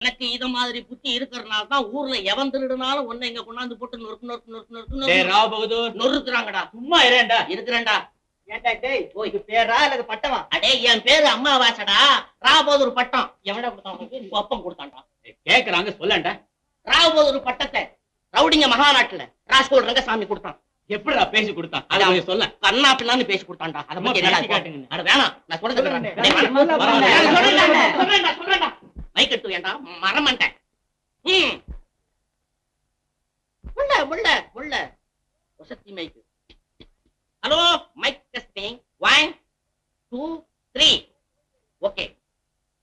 எனக்கு இத மாதிரி புத்தி இருக்கிறனால தான் ஊர்ல எவன் திருடுனாலும் ஒண்ணு இங்க கொண்டாந்து போட்டு நொறுக்கு நொறுக்கு நொறுக்கு நொறுக்கு ராவ் பகதூர் நொறுக்குறாங்கடா. சும்மா இரேண்டா இருக்கிறேன்டா. ஏண்டா டேய் இது பேரா அல்லது பட்டமா? அடே என் பேரு அம்மாவாசடா. ராபோதூர் பட்டம். எவன்டா கொடுத்தான் உனக்கு? ஒப்பம் கொடுத்தான்டா. கேக்குறாங்க சொல்லண்டா. ராபோதூர் பட்டத்தை ரவுடிங்க மகாநாட்டுல ராஸ்கோல் ரங்கசாமி கொடுத்தான். எப்படிடா பேசி கொடுத்தான் அத கொஞ்சம் சொல்ல. கண்ணா பின்னான்னு பேசி கொடுத்தான்டா. அத பத்தி பேசி என்ன காட்டுங்க. அட வேணாம், நான் சொல்றேன். மைக்கெட்டு வேண்டா மரமண்டேன். முள்ள முள்ள முள்ள வசத்தி மைக்கு. Hello mike testing 1 2 3. ஓகே.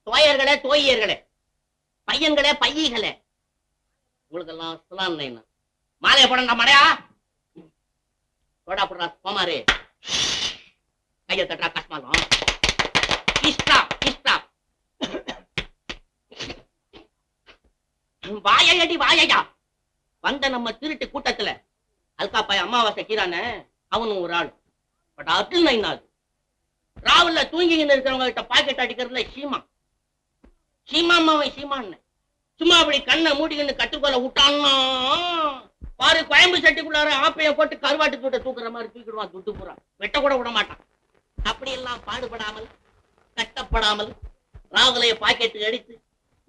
தோயர்களே தோயர்களே, பையன்களே பையீகளே, உங்களுக்கெல்லாம் சுலான் நைனா மாலைய போடா மடையா. போடா போடுறா கோமாரே. கைய தட்டா கஷ்மாலம். இஷ்டா இஷ்டா வாயடி வாயையா. வந்த நம்ம திருட்டு கூட்டத்துல அல்காப்பாய் அமாவாசை கீரான அவனும் ஒரு ஆள். பட் அட்டுல் நைனாது. ராவுல தூங்கின்னு இருக்கிறவங்க கிட்ட பாக்கெட் அடிக்கிறதுல சீமா சீமாமாவை சீமான்னு சும்மா அப்படி கண்ணை மூடிக்கின்னு கட்டுக்கோல விட்டான்னா பாரு கோயம்பு சட்டிக்குள்ளார ஆப்பைய போட்டு கருவாட்டு போட்டு தூக்குற மாதிரி தூக்கிடுவான். துட்டு பூரா வெட்ட கூட விட மாட்டான். அப்படியெல்லாம் பாடுபடாமல் கட்டப்படாமல் ராவுலைய பாக்கெட்டு அடித்து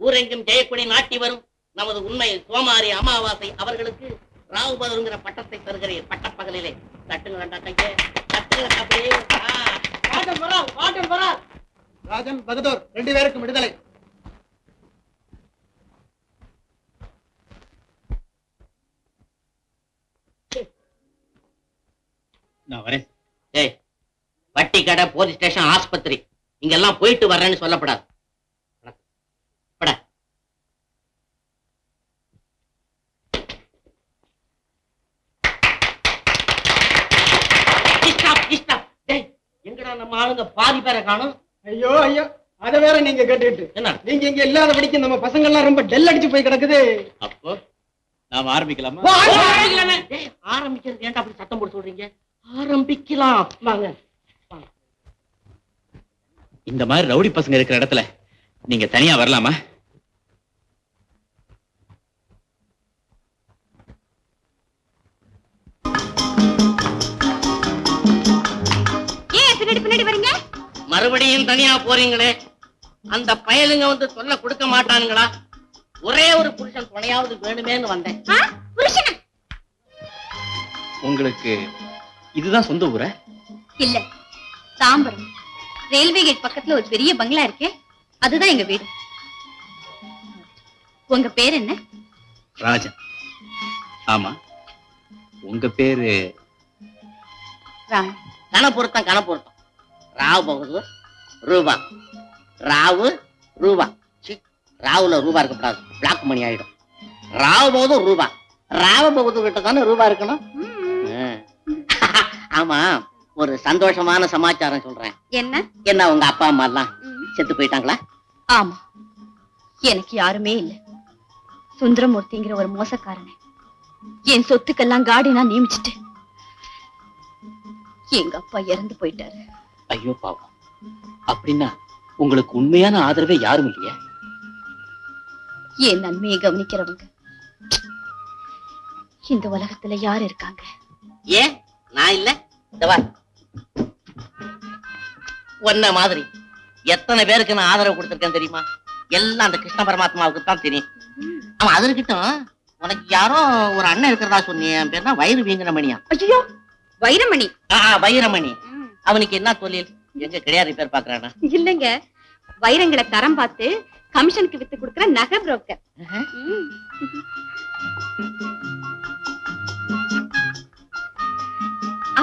ஊரெங்கும் ஜெயக்கொடி நாட்டி வரும் நமது உண்மை சோமாரி அமாவாசை அவர்களுக்கு ராவு பகதூர்ங்கிற பட்டத்தை தருகிறேன். பட்டப்பகலிலே தட்டுங்க கையே தட்டுங்க. அப்படியே ராஜன் பகதூர் 2 பேருக்கும் விடுதலை. நான் வரேன். ஏய், வட்டி கடை, போலீஸ் ஸ்டேஷன், ஆஸ்பத்திரி இங்கெல்லாம் போயிட்டு வர்றேன்னு சொல்லப்படாது. எங்கடா நம்ம ஆளுங்க பாதி பேரை காணும். ஐயோ ஐயோ, அத வேற நீங்க கேட்டுட்டு என்ன நீங்க இங்க இல்லாத படிக்க நம்ம பசங்க எல்லாம் ரொம்ப டெல் அடிச்சு போய் கிடக்குது. அப்போ நாம ஆரம்பிக்கலாமா? ஆரம்பிக்கிறது ஏன்டா அப்படி சத்தம் போட்டு சொல்றீங்க? ஆரம்பிக்கலாம் வாங்க. இந்த மாதிரி ரவுடி பசங்க இருக்கிற இடத்துல நீங்க தனியா வரலாமா? பின்னாடி வரீங்க? மறுபடியும் தனியா போறீங்களே, அந்த பயலுங்க வந்து சொல்ல கொடுக்க மாட்டானுங்களா? ஒரே ஒரு புருஷன் துணையாவது வேணுமேன்னு வந்தேன். உங்களுக்கு இதுதான் சொந்த ஊரா? இல்ல, தாம்பரம் ரயில்வே கேட் பக்கத்துல ஒரு பெரிய பங்களா இருக்கே, அதுதான் எங்க வீடு. உங்க பேர் என்ன? ராஜன். ஆமா, உங்க பேரு? ராணி. கணப்பொருத்தம் கணப்பொருத்தம். ராவ் பகதூர் ரூபா. ராவு ரூபா. ராவுல ரூபா இருக்கக்கூடாது, பிளாக் மணி ஆயிடும். ராவ் பகதூர் ரூபா. ராவ பகதூர் கிட்ட தானே ரூபா இருக்கணும். ஆமா, ஒரு சந்தோஷமான சமாச்சாரம் சொல்றேன். என்ன? என்ன உங்க அப்பா அம்மா எல்லாம் செத்து போயிட்டாங்களா? ஆமா, எனக்கு யாருமே இல்ல. சுந்தரமூர்த்திங்கிற ஒரு மோசக்காரனை என் சொத்துக்கெல்லாம் கார்டினா நியமிச்சுட்டு எங்க அப்பா இறந்து போயிட்டாரு. ஐயோ பாவம். அப்படின்னா உங்களுக்கு உண்மையான ஆதரவே யாரும் இல்லையா? என் நன்மையை கவனிக்கிறவங்க இந்த உலகத்துல யாரு இருக்காங்க? ஏன் நான் இல்ல? ஒன்ன மாதிரி எத்தனை பேருக்கு நான் ஆதரவு கொடுத்திருக்கேன் தெரியுமா? எல்லாம் அந்த கிருஷ்ண பரமாத்மாவுக்கு தான் தெரியும். அவன் அது இருக்கட்டும், உனக்கு யாரோ ஒரு அண்ணன் இருக்கிறதா சொன்னீங்க. என் பேர் தான் வைர வீங்கரமணியா. ஐயோ, வைரமணி. வைரமணி. அவனுக்கு என்ன தொழில்? எங்க கிடையாது பேர் பாக்குறானா? இல்லங்க, வைரங்களை தரம் பார்த்து கமிஷனுக்கு வித்து கொடுக்கிற நகை புரோக்கர்.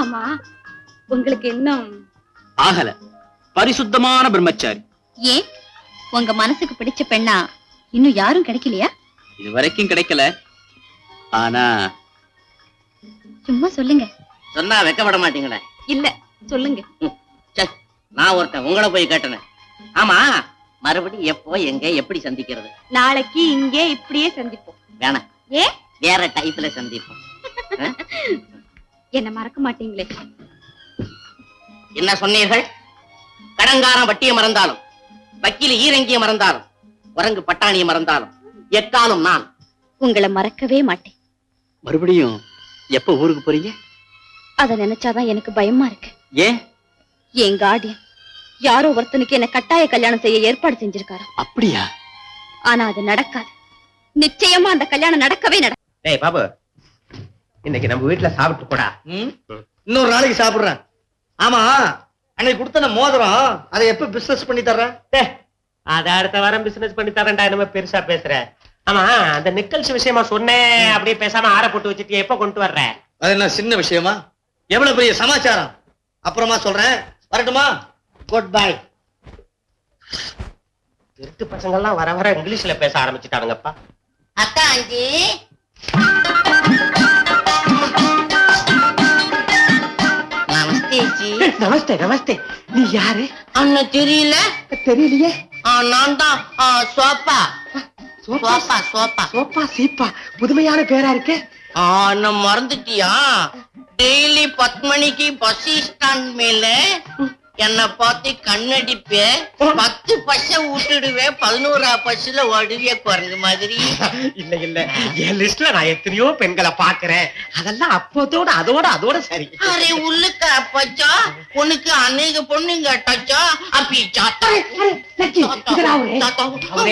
ஆமா, உங்களுக்கு இன்னும் ஆகல. பரிசுத்தமான பிரம்மச்சாரி. ஏன், உங்க மனசுக்கு பிடிச்ச பெண்ணா இன்னும் யாரும் கிடைக்கலையா? இது வரைக்கும் கிடைக்கல. ஆனா சும்மா சொல்லுங்க. சொன்னா வெக்கப்பட மாட்டீங்களே? இல்ல, சொல்லுங்க. நான் ஒருத்தன் உங்களை போய் கேட்டேன். ஆமா, மறுபடியும் எப்போ எங்க எப்படி சந்திக்கிறது? நாளைக்கு இங்கே இப்படியே சந்திப்போம். வேணாம், ஏ வேற டைப்ல சந்திப்போம். என்ன மறக்க மாட்டீங்களே? என்ன சொன்னீர்கள்? கடங்காரம் வட்டியை மறந்தாலும், வக்கீல் ஈரங்கிய மறந்தாலும், குரங்கு பட்டாணியை மறந்தாலும் எக்காலும் நான் உங்களை மறக்கவே மாட்டேன். மறுபடியும் எப்ப ஊருக்கு போறீங்க? அத நினைச்சாதான் எனக்கு பயமா இருக்கு. ஏன்? என் கார்டியன் யாரோ ஒருத்தனுக்கு என்ன கட்டாய கல்யாணம் செய்ய ஏற்பாடு செஞ்சிருக்காரு. அப்படியா? ஆனா அது நடக்காது. நிச்சயமா அந்த கல்யாணம் நடக்கவே டேய் பாபு, இன்னைக்கு நம்ம வீட்டுல சாப்பிட்டு போடா. இன்னொரு நாளைக்கு சாப்பிடுறேன். ஆமா, அன்னைக்கு கொடுத்த மோதிரம் அதை எப்ப பிசினஸ் பண்ணி தர்றேன்? அத அடுத்த வாரம் பிசினஸ் பண்ணி தரேன்டா. என்னமோ பெருசா பேசுற. ஆமா, அந்த நிக்கல்ஸ் விஷயமா சொன்னேன், அப்படியே பேசாம ஆற போட்டு வச்சுட்டு எப்ப கொண்டு வர்ற? அது என்ன சின்ன விஷயமா? எவ்வளவு பெரிய சமாச்சாரம். அப்புறமா சொல்றேன். வரட்டுமா? Good bye. திருட்டு பசங்க எல்லாம் வர வர இங்கிலீஷ்ல பேச ஆரம்பிச்சுட்டானுங்கப்பா. அக்கா ஆண்டி, நமஸ்தே ஜி. நமஸ்தே நமஸ்தே. நீ யாரு? அண்ணன் தெரியல? தெரியலையே. நான் தான் சோப்பா. சோப்பா சோப்பா சோப்பா சீப்பா, புதுமையான பேரா இருக்கே. நான் மறந்துட்டியா? டெய்லி 10 மணிக்கு பஸ் ஸ்டாண்ட் மேல என்ன பார்த்து கண்ணடிப்பே, 10 பஸ்ஸ விட்டுடுவேன், 11ஆ பஸ்ல ஓடுவிய குரங்கு மாதிரி. இல்ல இல்ல, என் லிஸ்ட்ல நான் எத்தனையோ பெண்களை பாக்குறேன். அதெல்லாம் அப்போதோட அதோட சரி. அரே உள்ளுக்க அப்பச்சா, உனக்கு அநேக பொண்ணுங்க டச்சா அப்பி சாத்தா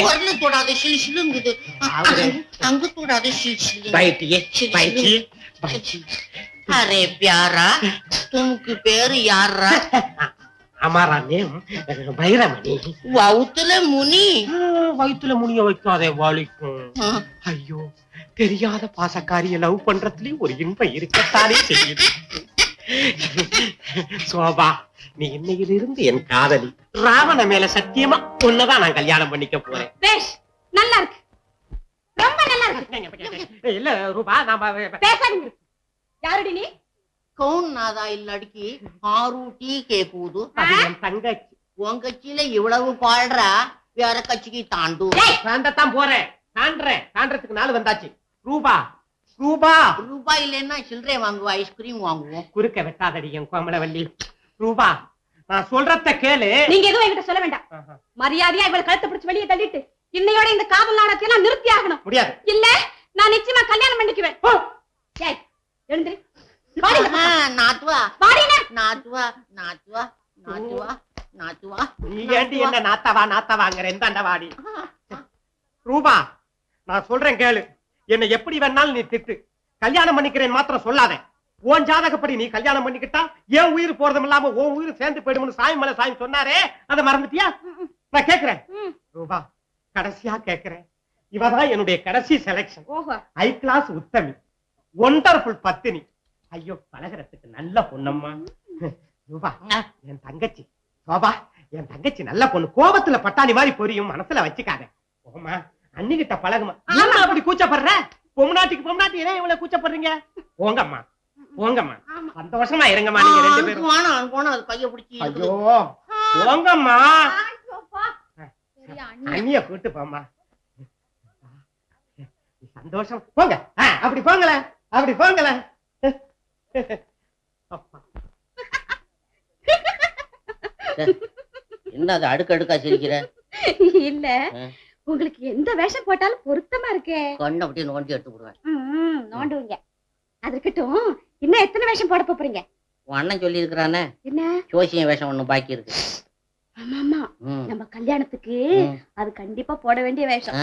வரல தொடாத சிலுங்குது, அங்க தொடாத சிலு. பைட்டியே பைட்டி. அரே பியாரா, துமுக்கு பேரு யாரா? அமாரா நேம் வைரமணி. வவுத்துல முனி. வயிற்றுல முனிய வைக்காதே, வலிக்கும். ஐயோ, தெரியாத பாசக்காரிய லவ் பண்றதுலயும் ஒரு இன்பம் இருக்கத்தானே செய்யுது. சோபா, நீ இன்னையிலிருந்து என் காதலி. ராவண மேல சத்தியமா உன்னதான் நான் கல்யாணம் பண்ணிக்க போறேன். நல்லா இருக்கு, ரொம்ப நல்லா இருக்கு. இல்ல ரூபா, நாம பேசாதீங்க. யாருடி நீ? கவுன் நாதா இல்லடிக்கு ஆறு டீ கேக்குது. அது என் தங்கச்சி. உன் கட்சியில இவ்வளவு பாடுறா, வேற கட்சிக்கு தாண்டு. தாண்டத்தான் போறேன். தாண்டறதுக்கு நாள் வந்தாச்சு. ரூபா ரூபா. ரூபாய் இல்லைன்னா சில்லறை வாங்குவோம், ஐஸ்கிரீம் வாங்குவோம். குறுக்க வெட்டாதடி என் கோமலவல்லி. ரூபா, நான் சொல்றத கேளு. நீங்க எதுவும் என்கிட்ட சொல்ல வேண்டாம். மரியாதையா இவளை கழுத்தை பிடிச்சு வெளியே தள்ளிட்டு இன்னையோட இந்த காதல் நாடகத்தை எல்லாம் நிறுத்தி ஆகணும். முடியாது. இல்ல, நான் நிச்சயமா கல்யாணம் பண்ணிக்குவேன். எழுந்திரு. நாத்துவா நாத்துவா நாத்துவா நாத்துவா நாத்துவா. நீ ஏண்டி என்ன நாத்தவாங்கிற? எந்தாண்ட வாடி. ரூபா, நான் சொல்றேன் கேளு. என்ன எப்படி வேணாலும் நீ திட்டு, கல்யாணம் பண்ணிக்கிறேன் மாத்திரம் சொல்லாத. உன் ஜாதகப்படி நீ கல்யாணம் பண்ணிக்கிட்டா என் உயிர் போறதும் இல்லாம உன் உயிர் சேர்ந்து போயிடும்னு சாமி மேல சாமி சொன்னாரே, அதை மறந்துட்டியா? நான் கேக்குறேன் ரூபா, கடைசியா கேக்குறேன். இவதான் என்னுடைய கடைசி செலக்ஷன். ஹை கிளாஸ் உத்தமி, ஒண்டர்ஃபுல் பத்தினி. ஐயோ, பழகிறதுக்கு நல்ல பொண்ணம்மா. ரூபா, என் தங்கச்சி. சோபா, என் தங்கச்சி நல்ல பொண்ணு. கோபத்துல பட்டாணி மாதிரி பொரியும், மனசுல வச்சுக்காத. போமா, அன்னிகிட்ட பழகுமா. அப்படி கூச்சப்படுற? பொம்னாட்டிக்கு ஏன் இவ்வளவு கூச்சப்படுறீங்க? போங்கம்மா போங்கம்மா, சந்தோஷமா இருங்கம்மா. நீங்க 2 பேரும் கைய பிடிச்சி. ஐயோ, போங்கம்மா. அண்ணிய கூட்டு போமா. சந்தோஷம். போங்க, அப்படி போங்கள, அப்படி போங்கள. என்ன அது அடுக்கடுக்கா சிரிக்கிற? இல்ல, உங்களுக்கு எந்த வேஷம் போட்டாலும் பொருத்தமா இருக்கே. கண்ணை அப்படியே நோண்டி எடுத்து விடுவேன். நோண்டுவீங்க. அது இருக்கட்டும், இன்னும் எத்தனை வேஷம் போட போறீங்க? உன் அண்ணன் சொல்லி இருக்கிறானே, என்ன ஜோசியம் வேஷம் ஒண்ணு பாக்கி இருக்கு. ஆமா, நம்ம கல்யாணத்துக்கு அது கண்டிப்பா போட வேண்டிய வேஷம்.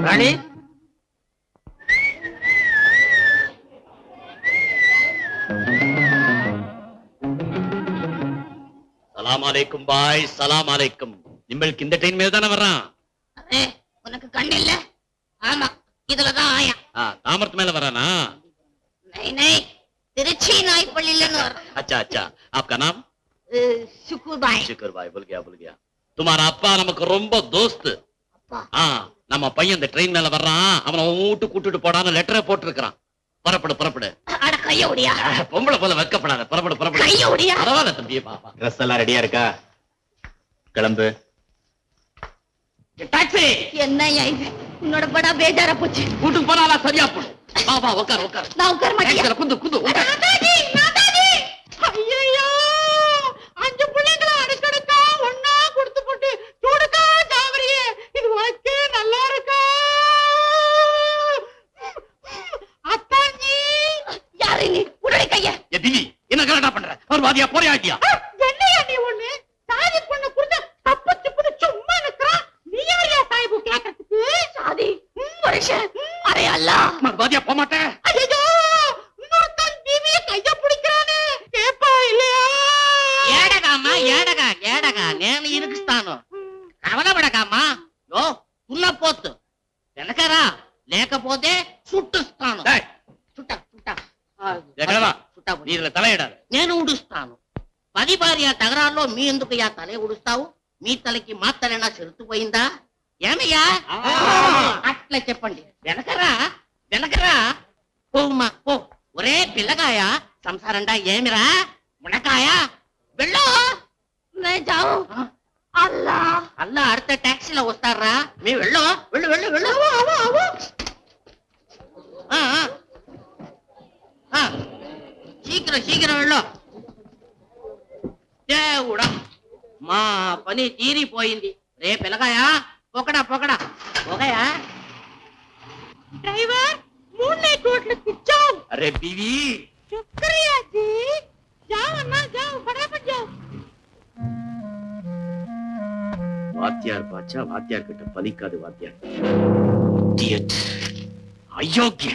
ராணி, சலாம் அலைக்கும் பாய், சலாம் அலைக்கும். நிம்மளுக்கு இந்த ட்ரெயின் மேல தானே வர்றான்? உனக்கு கண்ணு இல்ல? ஆமா, இதுலதான் ஆயா. தாமரத்து மேல வரானா? திருச்சி நாய்ப்பள்ளியில. अच्छा अच्छा, आपका नाम? शुक्र भाई. शुक्र भाई, बोल गया. तुम्हारा அப்பா நமக்கு ரொம்ப தோஸ்து. நம்ம பையன் இந்த ட்ரெயின் மேல வர்றான், அவனை வீட்டு கூட்டிட்டு போடான்னு லெட்டரை போட்டிருக்கான். புறப்படு. அட கைய ஓடியா. பொம்பளை போல வெக்கப்படாத. புறப்படு. கைய ஓடியா. பரவாயில்ல தம்பி, பாப்பா. ட்ரெஸ் எல்லாம் ரெடியா இருக்கா? கிளம்பு. டாக்ஸி. என்ன இது? உன்னோட படா பேஜாரா போச்சு. வீட்டுக்கு போனாலா சரியா போடும். வா வா உட்கார் உட்கார். நான் உட்கார மாட்டேன். ஏய், குந்து குந்து உட்கார். ஐயையோ, 5 பிள்ளைங்களை அடுக்கடுக்கா ஒண்ணா கொடுத்து போட்டு சூடுக்கா சாவரியே, இது உனக்கே நல்லா இருக்கா? அத்தாஞ்சி, யாரு நீ? உடனே கைய. ஏ திவி, என்ன கரெக்டா பண்ற? ஒரு வாதியா போறியா இல்லையா? என்னையா நீ ஒண்ணு சாதி பொண்ணு புரிஞ்ச தப்பு திப்புன்னு சும்மா நிக்கிறான். நீ யாரையா சாய்பு கேட்கறதுக்கு? சாதி மனுஷன். அரே அல்லா. நான் வாதியா போக மாட்டேன். ஐயோ, இன்னொருத்தன் டிவிய கைய பிடிக்கிறானே, கேப்பா இல்லையா? ఏడగామ్మా ఏడగా ఏడగా నేను ఇరుకుస్తాను కవలబడకమ్మా యో తున్నపోతు వెనకరా లేకపోతే చుట్టుస్తాను டேய், చుట్టా చుట్టా ఎక్కడవా? చుట్టా நீ இதுல தலையிடாத. నేను ఉడుస్తాను 10 భార్య తగరాల్లో మీ ఎందుకు యా తలే ఉడుస్తావు మీ తలకి మా తలైనా చెరుతుపోయిందా ఏమయ్యా అట్లా చెప్పండి వెనకరా వెనకరా పోమ్మా పో ఒరే పిల్లగాయ సంసారండా ఏమిరా మునకాయ వెళ్ళు నేను జావు. అల్లా. అల్లా அடுத்த టాక్సీలో వస్తారా మీ వెళ్ళు వెళ్ళు వెళ్ళు వెళ్ళు ఆ, ఆ. ఆ. శీఘ్రం శీఘ్రం వెళ్ళు దేవుడా మా పని తీరిపోయింది రే పిల్లగాయా పొకడా పొకడా పొగయా ड्राइवर 3 కోట్లు ఇచ్చావు. அரே பிவி, शुक्रिया जी, जाओ अन्ना जाओ, फटाफट जाओ. வாத்தியார் பாச்சா வாத்தியார் கிட்ட பலிக்காது வாத்தியார். Idiot. அயோக்கிய.